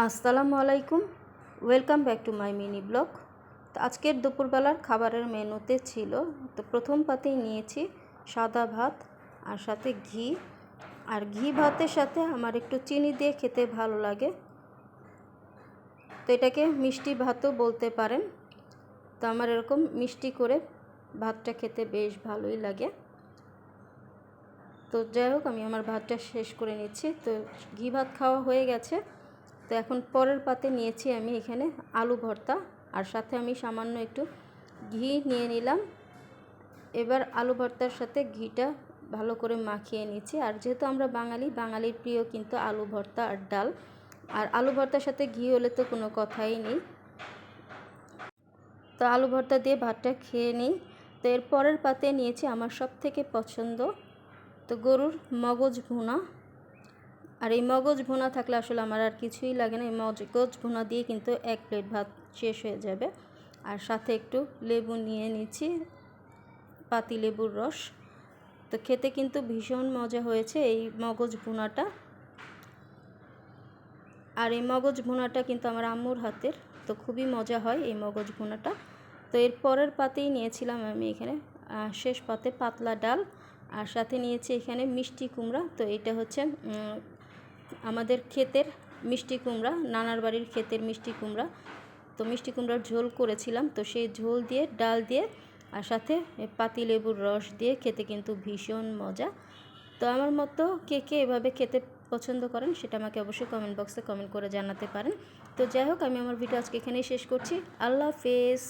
আসসালামু আলাইকুম, welcome back to my mini blog. তো আজকের দুপুরবেলার খাবারের মেনুতে ছিল, তো প্রথম পাতেই নিয়েছি সাদা ভাত আর সাথে ঘি। আর ঘি ভাতের সাথে আমার একটু চিনি দিয়ে খেতে ভালো লাগে, তো এটাকে মিষ্টি ভাতও বলতে পারেন। তো আমার এরকম মিষ্টি করে ভাতটা খেতে বেশ ভালোই লাগে। তো যাই হোক, আমি আমার ভাতটা শেষ করে নিচ্ছি। তো ঘি ভাত খাওয়া হয়ে গেছে। তো এখন পরের পাতে নিয়েছি আমি এখানে আলু ভর্তা, আর সাথে আমি সামান্য একটু ঘি নিয়ে নিলাম। এবার আলু ভর্তার সাথে ঘিটা ভালো করে মাখিয়ে নিচ্ছি। আর যেহেতু আমরা বাঙালির প্রিয় কিন্তু আলু ভর্তা আর ডাল, আর আলু ভর্তার সাথে ঘি হলে তো কোনো কথাই নেই। তো আলু ভর্তা দিয়ে ভাতটা খেয়ে নিই। তো এর পরের পাতে নিয়েছি আমার সব থেকে পছন্দ, তো গরুর মগজ ভুনা। আর এই মগজ ভুনা থাকলে আসলে আমার আর কিছুই লাগে না। এই মগজ ভুনা দিয়ে কিন্তু এক প্লেট ভাত শেষ হয়ে যাবে। আর সাথে একটু লেবু নিয়ে নিচ্ছি, পাতি লেবুর রস। তো খেতে কিন্তু ভীষণ মজা হয়েছে এই মগজ ভুনাটা। আর এই মগজ ভুনাটা কিন্তু আমার আম্মুর হাতের, তো খুবই মজা হয় এই মগজ ভুনাটা। তো এর পরের পাতেই নিয়েছিলাম আমি এখানে শেষ পাতে পাতলা ডাল, আর সাথে নিয়েছি এখানে মিষ্টি কুমড়া। তো এটা হচ্ছে আমাদের ক্ষেতের মিষ্টি কুমড়া, নানার বাড়ির ক্ষেতের মিষ্টি কুমড়া। তো মিষ্টি কুমড়ার ঝোল করেছিলাম, তো সেই ঝোল দিয়ে ডাল দিয়ে আর সাথে পাতি লেবুর রস দিয়ে খেতে কিন্তু ভীষণ মজা। তো আমার মতো কে কে এভাবে খেতে পছন্দ করেন সেটা আমাকে অবশ্যই কমেন্ট বক্সে কমেন্ট করে জানাতে পারেন। তো যাই হোক, আমি আমার ভিডিও আজকে এখানেই শেষ করছি। আল্লাহ হাফেজ।